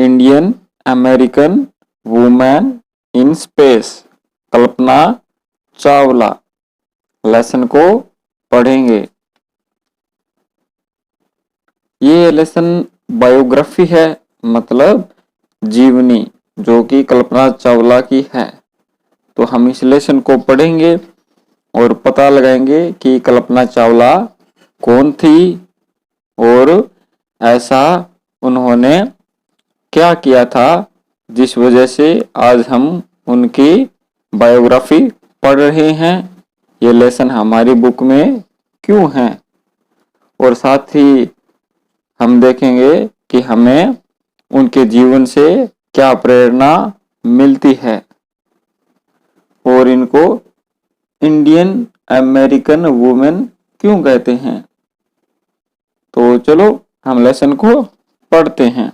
Indian American women in space, Kalpana Chawla. Lesson को पढ़ेंगे। ये लेसन बायोग्राफी है, मतलब जीवनी, जो कि कल्पना चावला की है। तो हम इस लेसन को पढ़ेंगे और पता लगाएंगे कि कल्पना चावला कौन थी और ऐसा उन्होंने क्या किया था जिस वजह से आज हम उनकी बायोग्राफी पढ़ रहे हैं। ये लेसन हमारी बुक में क्यों है, और साथ ही हम देखेंगे कि हमें उनके जीवन से क्या प्रेरणा मिलती है, और इनको इंडियन अमेरिकन वुमेन क्यों कहते हैं। तो चलो हम लेसन को पढ़ते हैं।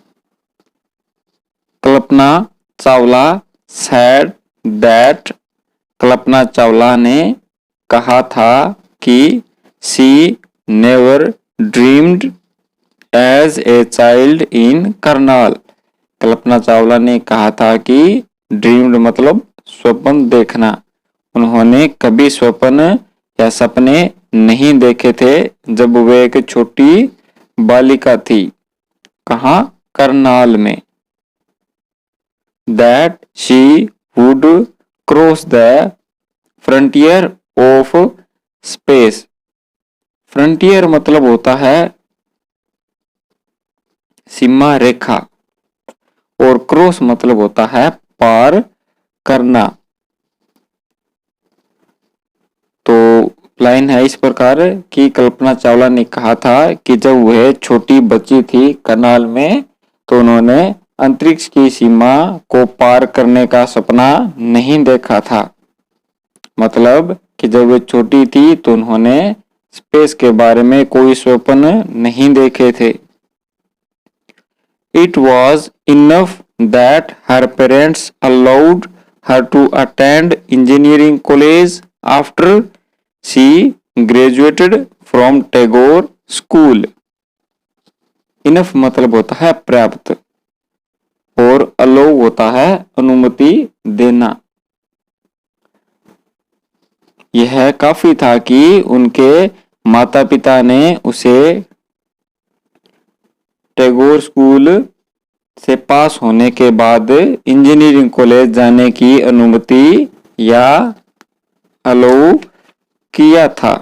कल्पना चावला said that, कल्पना चावला ने कहा था कि she never dreamed as a child in Karnal. Kalpana Chawla ने कहा था कि ड्रीम्ड मतलब स्वप्न देखना। उन्होंने कभी स्वप्न या सपने नहीं देखे थे जब वे एक छोटी बालिका थी। कहाँ? करनाल में। That she would cross the frontier of space। Frontier मतलब होता है सीमा रेखा, और क्रॉस मतलब होता है पार करना। तो लाइन है इस प्रकार कि कल्पना चावला ने कहा था कि जब वह छोटी बच्ची थी करनाल में, तो उन्होंने अंतरिक्ष की सीमा को पार करने का सपना नहीं देखा था। मतलब कि जब वे छोटी थी तो उन्होंने स्पेस के बारे में कोई स्वप्न नहीं देखे थे। It was enough that her parents allowed her to attend engineering college after she graduated from Tagore School। Enough मतलब होता है पर्याप्त, और allow होता है अनुमति देना। यह काफी था कि उनके माता पिता ने उसे टैगोर स्कूल से पास होने के बाद इंजीनियरिंग कॉलेज जाने की अनुमति या अलाउ किया था।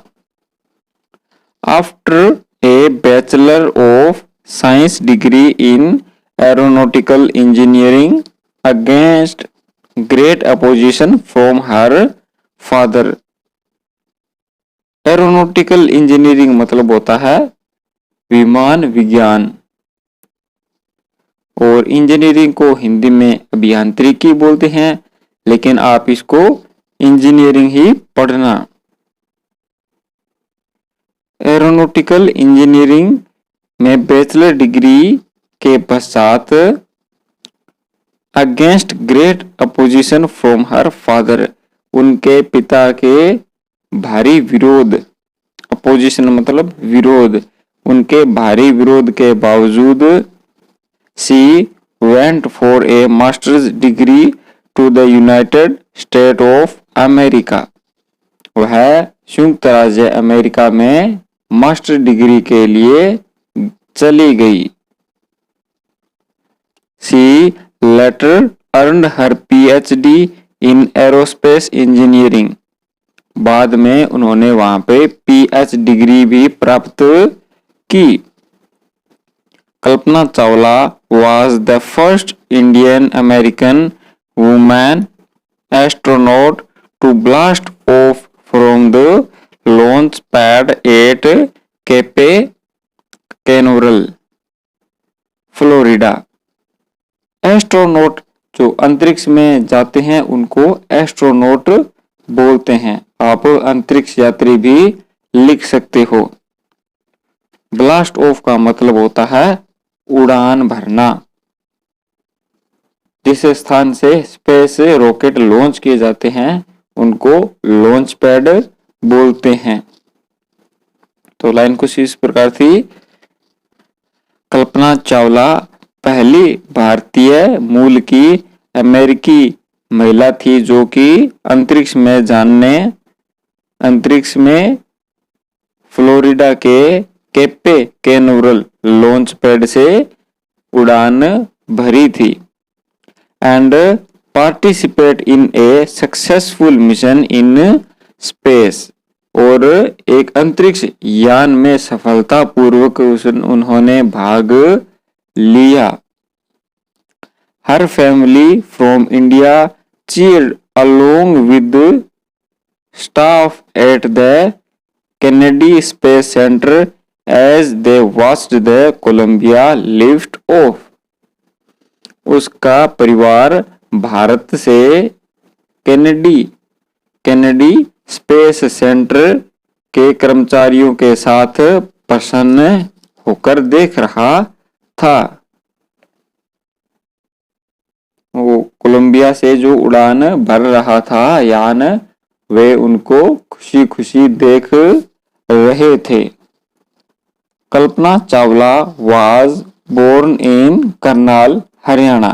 After a bachelor of science degree in aeronautical engineering against great opposition from her father. Aeronautical engineering मतलब होता है विमान विज्ञान, और इंजीनियरिंग को हिंदी में अभियांत्रिकी बोलते हैं, लेकिन आप इसको इंजीनियरिंग ही पढ़ना। एरोनॉटिकल इंजीनियरिंग में बैचलर डिग्री के पश्चात against great opposition from her father, उनके पिता के भारी विरोध, अपोजिशन मतलब विरोध, उनके भारी विरोध के बावजूद she went for a master's degree to the United States of America। वह संयुक्त राज्य अमेरिका में मास्टर डिग्री के लिए चली गई। She later earned her PhD in aerospace engineering। बाद में उन्होंने वहां पे PhD डिग्री भी प्राप्त की। Kalpana Chawla was the first Indian American woman astronaut to blast off from the launch pad at Cape Canaveral, Florida. Astronaut जो अंतरिक्ष में जाते हैं उनको एस्ट्रोनॉट बोलते हैं। आप अंतरिक्ष यात्री भी लिख सकते हो। ब्लास्ट ऑफ का मतलब होता है उड़ान भरना। जिस स्थान से स्पेस रॉकेट लॉन्च किए जाते हैं उनको लॉन्च पैड बोलते हैं। तो लाइन कुछ इस प्रकार थी। कल्पना चावला पहली भारतीय मूल की अमेरिकी महिला थी जो कि अंतरिक्ष में फ्लोरिडा के केपे कैनवरल लॉन्च पैड से उड़ान भरी थी and participate in a successful mission in space, और एक अंतरिक्ष यान में सफलतापूर्वक उन्होंने भाग लिया। हर family from India cheered along with staff at the Kennedy Space Center as they watched the Columbia lift off. उसका परिवार भारत से कैनेडी स्पेस सेंटर के कर्मचारियों के साथ प्रसन्न होकर देख रहा था। वो कोलंबिया से जो उड़ान भर रहा था यान, वे उनको खुशी खुशी देख रहे थे। Kalpana Chawla was born in Karnal, Haryana.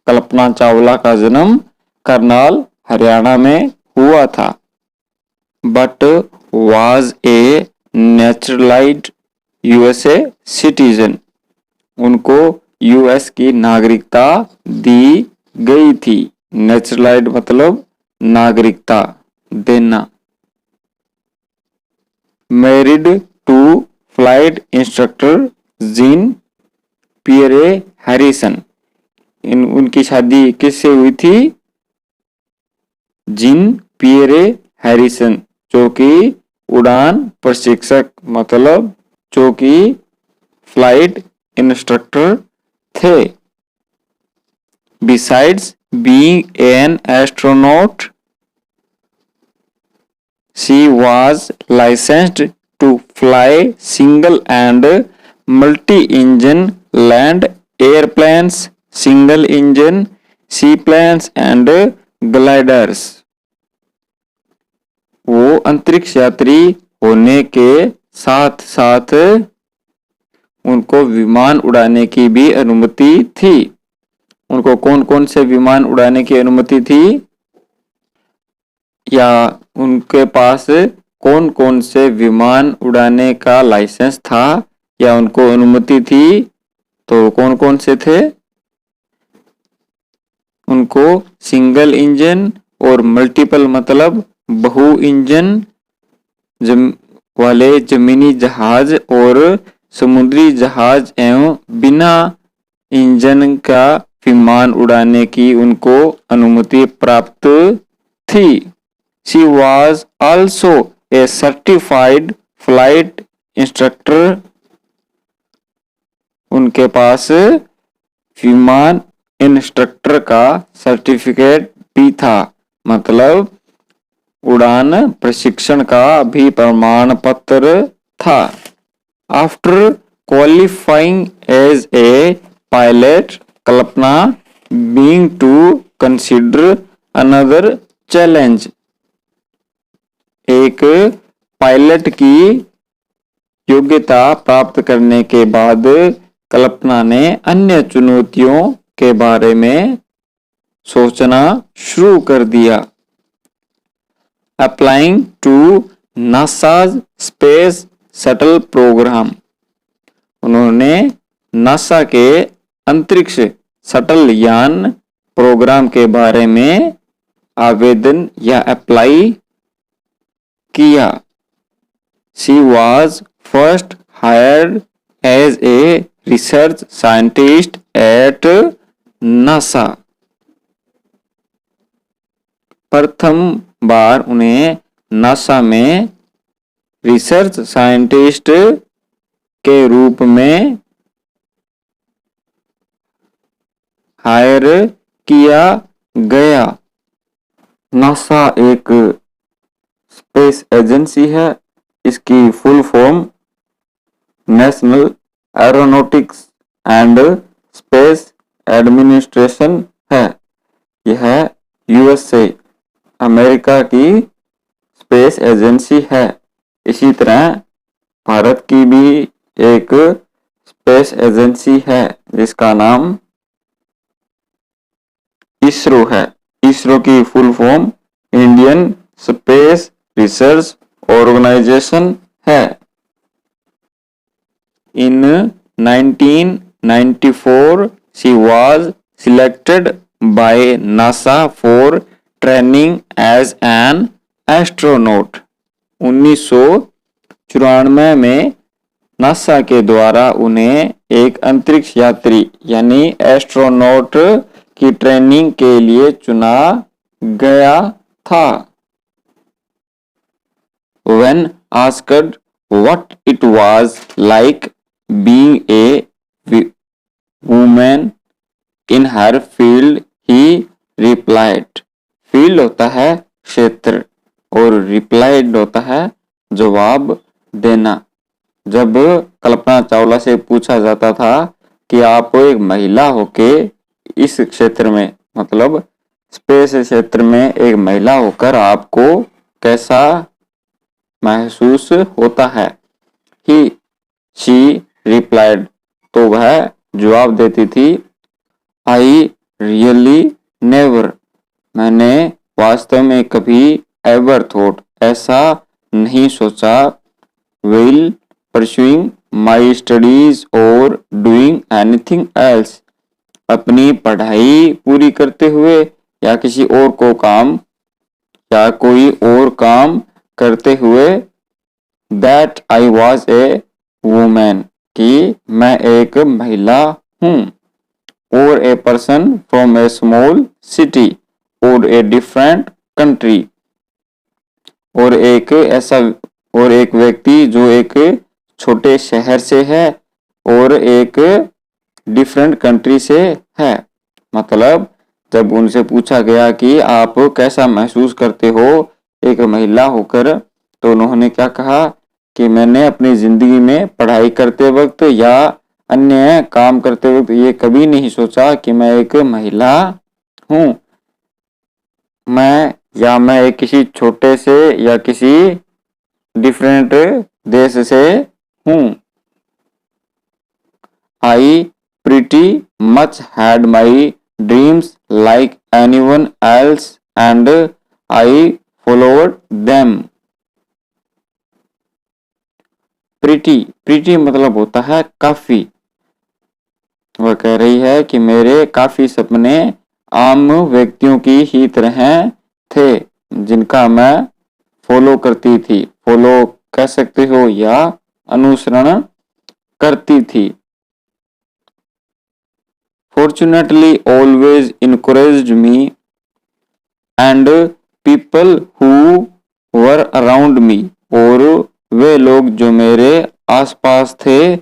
Kalpana Chawla का जन्म करनाल, हरियाणा में हुआ था। But was a naturalised USA citizen. उनको यूएस की नागरिकता दी गई थी। नेचुरलाइज्ड मतलब नागरिकता देना। Married to flight instructor Jean Pierre Harrison. उनकी शादी किससे हुई थी? जीन पियरे हैरिसन, जो कि उड़ान प्रशिक्षक मतलब जो कि फ्लाइट इंस्ट्रक्टर थे। Besides being an astronaut, she was licensed to fly single and multi-engine land airplanes, single engine seaplanes and gliders. वो अंतरिक्ष यात्री होने के साथ साथ उनको विमान उड़ाने की भी अनुमति थी। उनको कौन कौन से विमान उड़ाने की अनुमति थी, या उनके पास कौन कौन से विमान उड़ाने का लाइसेंस था या उनको अनुमति थी, तो कौन कौन से थे? उनको सिंगल इंजन और मल्टीपल मतलब बहु इंजन वाले जमीनी जहाज और समुद्री जहाज एवं बिना इंजन का विमान उड़ाने की उनको अनुमति प्राप्त थी। She was also a certified flight instructor. उनके पास विमान इंस्ट्रक्टर का सर्टिफिकेट भी था, मतलब उड़ान प्रशिक्षण का भी प्रमाण पत्र था। After qualifying as a pilot, Kalpana being to consider another challenge. एक पायलट की योग्यता प्राप्त करने के बाद कल्पना ने अन्य चुनौतियों के बारे में सोचना शुरू कर दिया। Applying to NASA's space shuttle program. उन्होंने नासा के अंतरिक्ष शटल यान प्रोग्राम के बारे में आवेदन या अप्लाई किया। She was first hired as a research scientist at NASA. प्रथम बार उन्हें नासा में रिसर्च साइंटिस्ट के रूप में हायर किया गया। नासा एक स्पेस एजेंसी है। इसकी full form national aeronautics and space administration है। यह यूएसए अमेरिका की स्पेस एजेंसी है। इसी तरह भारत की भी एक स्पेस एजेंसी है जिसका नाम इसरो है। इसरो की full form Indian Space Research Organisation है। In 1994, she was selected by NASA for training as an astronaut. 1994 में नासा के द्वारा उन्हें एक अंतरिक्ष यात्री यानी एस्ट्रोनॉट की ट्रेनिंग के लिए चुना गया था। When asked what it was like being a woman in her field, he replied. Field होता है क्षेत्र और replied होता है जवाब देना। जब कल्पना चावला से पूछा जाता था कि आप एक महिला होके इस क्षेत्र में मतलब स्पेस क्षेत्र में एक महिला होकर आपको कैसा महसूस होता है, ही शी रिप्लाइड, तो वह जवाब देती थी, आई रियली नेवर, मैंने वास्तव में कभी एवर थॉट, ऐसा नहीं सोचा, विल परस्यूइंग माई स्टडीज और डूइंग एनीथिंग एल्स, अपनी पढ़ाई पूरी करते हुए या किसी और को काम या कोई और काम करते हुए, that I was a women, कि मैं एक महिला हूँ, और a person from A small city और ए डिफरेंट कंट्री, और एक व्यक्ति जो एक छोटे शहर से है और एक डिफरेंट कंट्री से है। मतलब जब उनसे पूछा गया कि आप कैसा महसूस करते हो एक महिला होकर, तो उन्होंने क्या कहा कि मैंने अपनी जिंदगी में पढ़ाई करते वक्त या अन्य काम करते वक्त ये कभी नहीं सोचा कि मैं एक महिला हूँ, मैं एक किसी छोटे से या किसी डिफरेंट देश से हूँ। I pretty much had my dreams like anyone else and I followed them. Pretty मतलब होता है काफी। वह कह रही है कि मेरे काफी सपने आम व्यक्तियों की ही तरह थे जिनका मैं फॉलो करती थी, फॉलो कह सकते हो या अनुसरण करती थी। Fortunately always encouraged me and people who were around me, और वे लोग जो मेरे आसपास थे,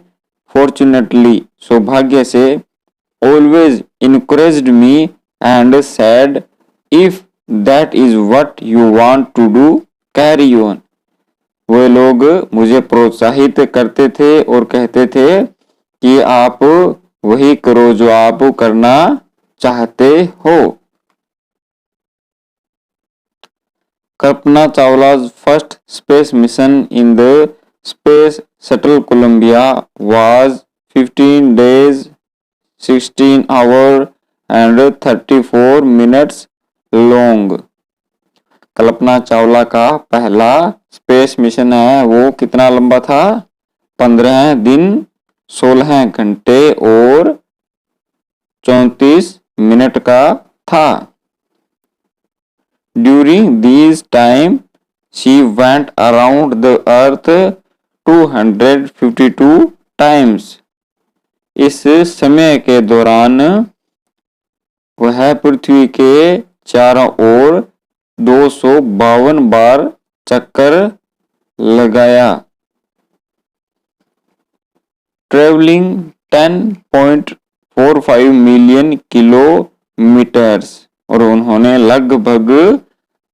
fortunately सौभाग्य से, always encouraged me and said if that is what you want to do, carry on. वे लोग मुझे प्रोत्साहित करते थे और कहते थे कि आप वही करो जो आप करना चाहते हो। कल्पना चावला's first space mission in the space shuttle Columbia was 15 days, 16 hours and 34 minutes long. कल्पना चावला का पहला स्पेस मिशन है वो कितना लंबा था? 15 दिन, 16 घंटे और 34 मिनट का था। During this time, she went around the earth 252 times. इस समय के दौरान वह पृथ्वी के चारों ओर 252 बार चक्कर लगाया। ट्रेवलिंग 10.45 मिलियन किलोमीटर्स, और उन्होंने लगभग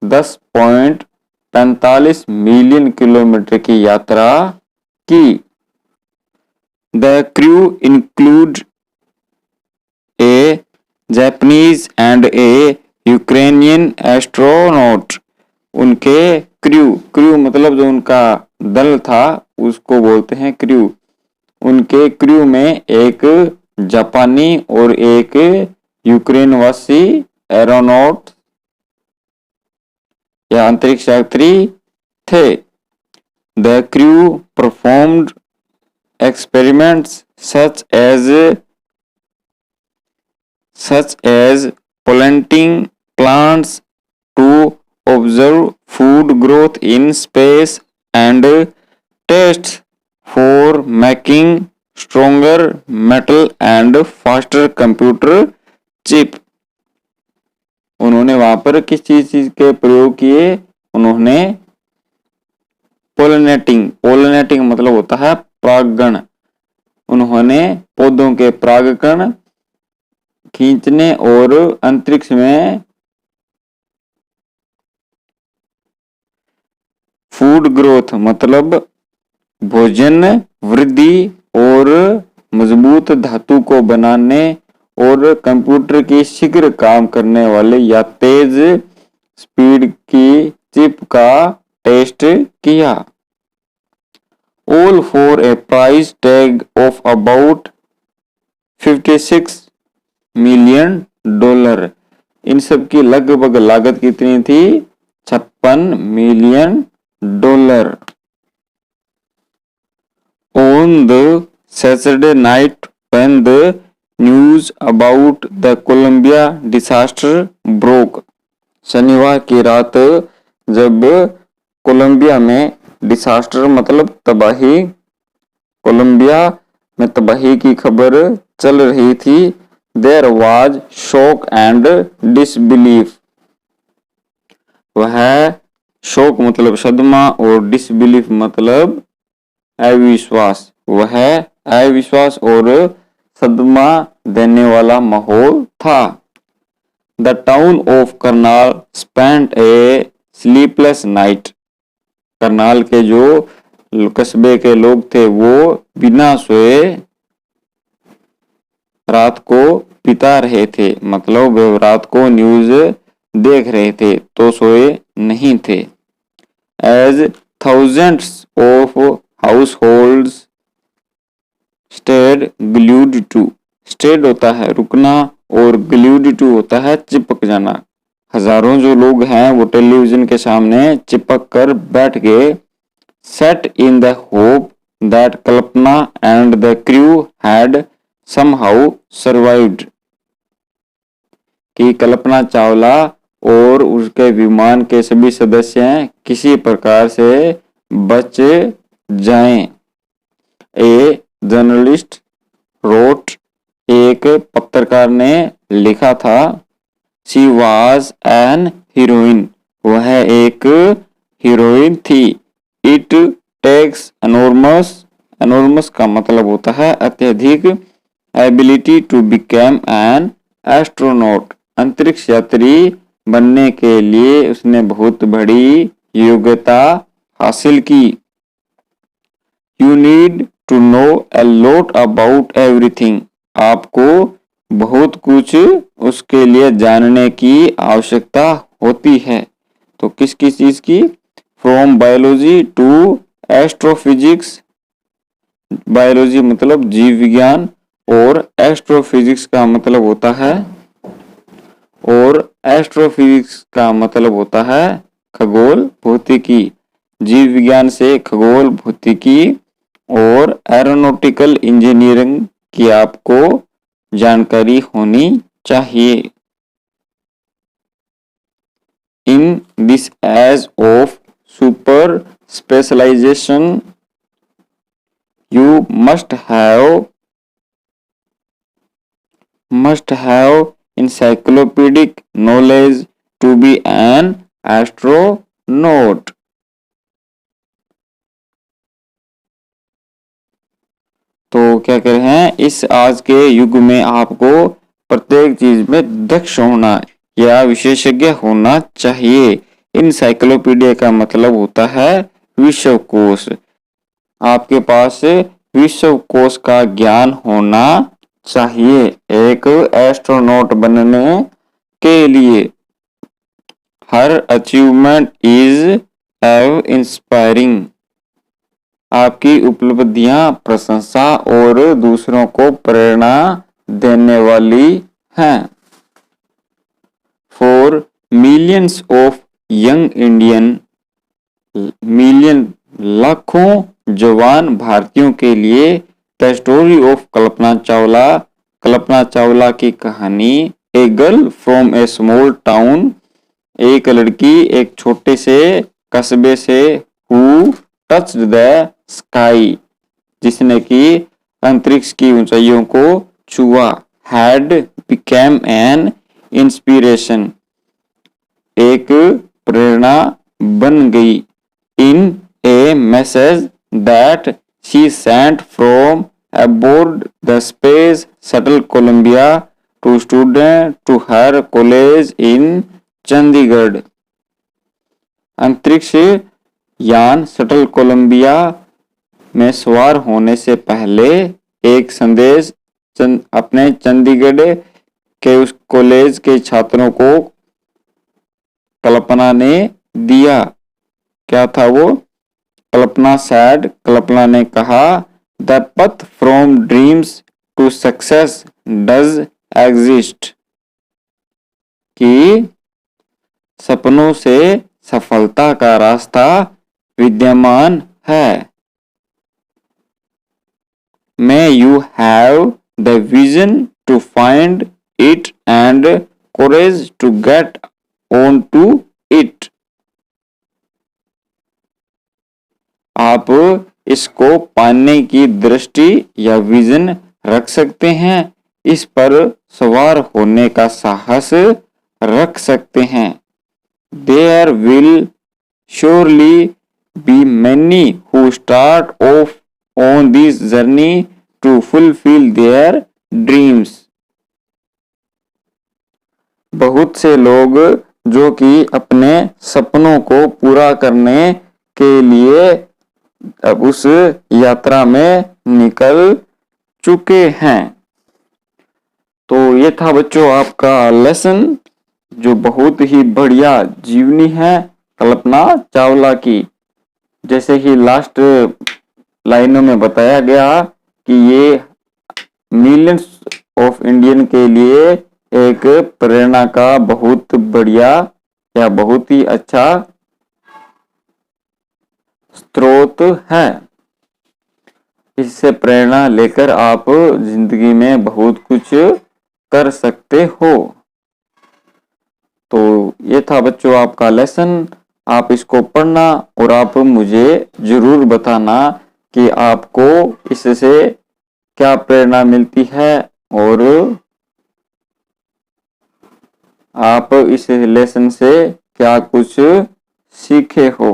10.45 मिलियन किलोमीटर की यात्रा की। The crew include a Japanese and a Ukrainian astronaut. उनके क्रू मतलब जो उनका दल था उसको बोलते हैं क्रू। उनके क्रू में एक जापानी और एक यूक्रेनवासी एरोनॉट या अंतरिक्ष यात्री थे। The crew performed experiments such as planting plants to observe food growth in space and tests for making stronger metal and faster computer chip। उन्होंने वहां पर किस चीज के प्रयोग किए? उन्होंने पोलिनेटिंग मतलब होता है परागण। उन्होंने पौधों के परागकण खींचने और अंतरिक्ष में फूड ग्रोथ मतलब भोजन वृद्धि और मजबूत धातु को बनाने और कंप्यूटर की शीघ्र काम करने वाले या तेज स्पीड की चिप का टेस्ट किया। All for a price tag of about $56 million। इन सब की लगभग लागत कितनी थी? $56 million. On the Saturday night when the news about the Columbia disaster broke। शनिवार की रात जब कोलंबिया में डिसास्टर मतलब तबाही, कोलंबिया में तबाही की खबर चल रही थी, there was shock and disbelief. वह शोक मतलब सदमा और डिसबिलीफ मतलब अविश्वास। वह अविश्वास और सदमा देने वाला माहौल था। The town of Karnal spent A sleepless night. Karnal के जो कस्बे के लोग थे वो बिना सोए रात को बिता रहे थे, मतलब वे रात को न्यूज देख रहे थे तो सोए नहीं थे। As thousands of households stayed glued to. Stayed होता है रुकना और ग्लूड टू होता है चिपक जाना। हजारों जो लोग हैं वो टेलीविजन के सामने चिपक कर बैठ गए। Set in the hope that Kalpana and the crew had somehow survived. कि कल्पना चावला और उसके विमान के सभी सदस्य किसी प्रकार से बच जाएं। A journalist wrote. एक पत्रकार ने लिखा था। She was an heroine. वह एक हीरोइन थी। इट टेक्स एनॉर्मस का मतलब होता है अत्यधिक। Ability to become an astronaut. अंतरिक्ष यात्री बनने के लिए उसने बहुत बड़ी योग्यता हासिल की। You need to know a lot about everything. आपको बहुत कुछ उसके लिए जानने की आवश्यकता होती है। तो किस किस चीज की? From biology to astrophysics. Biology मतलब जीव विज्ञान और एस्ट्रोफिजिक्स का मतलब होता है खगोल भौतिकी। जीव विज्ञान से खगोल भौतिकी और एरोनॉटिकल इंजीनियरिंग की आपको जानकारी होनी चाहिए। In this age of super specialisation you must have encyclopedic knowledge to be an astronaut। तो क्या कह रहे हैं? इस आज के युग में आपको प्रत्येक चीज में दक्ष होना या विशेषज्ञ होना चाहिए। इनसाइक्लोपीडिया का मतलब होता है विश्वकोश। आपके पास विश्वकोश का ज्ञान होना चाहिए एक एस्ट्रोनॉट बनने के लिए। हर अचीवमेंट इज एव इंस्पायरिंग। आपकी उपलब्धियां प्रशंसा और दूसरों को प्रेरणा देने वाली हैं। For millions of young Indian, million लाखों जवान भारतीयों के लिए the story of Kalpana Chawla की कहानी, a girl from A small town, एक लड़की एक छोटे से कस्बे से, हु टच्ड द स्काई, जिसने कि अंतरिक्ष की ऊंचाइयों को छुआ, हैड बिकेम एन इंस्पिरेशन, एक प्रेरणा बन गई, in a message that she sent from aboard the space shuttle Columbia to student to her college in Chandigarh. अंतरिक्ष यान शटल कोलंबिया में सवार होने से पहले एक संदेश अपने चंडीगढ़ के उस कॉलेज के छात्रों को कल्पना ने दिया। क्या था वो? कल्पना ने कहा, the path from dreams to success does exist, कि सपनों से सफलता का रास्ता विद्यमान है। May you have the vision to find it and courage to get on to it. आप इसको पाने की दृष्टि या विजन रख सकते हैं, इस पर सवार होने का साहस रख सकते हैं। There will surely be many who start off on this journey to fulfill their dreams. बहुत से लोग जो कि अपने सपनों को पूरा करने के लिए अब उस यात्रा में निकल चुके हैं। तो ये था बच्चों आपका लेसन, जो बहुत ही बढ़िया जीवनी है कल्पना चावला की। जैसे ही लास्ट लाइनों में बताया गया कि ये मिलियंस ऑफ इंडियन के लिए एक प्रेरणा का बहुत बढ़िया या बहुत ही अच्छा स्रोत है। इससे प्रेरणा लेकर आप जिंदगी में बहुत कुछ कर सकते हो। तो ये था बच्चों आपका लेसन। आप इसको पढ़ना और आप मुझे जरूर बताना कि आपको इससे क्या प्रेरणा मिलती है और आप इस लेसन से क्या कुछ सीखे हो।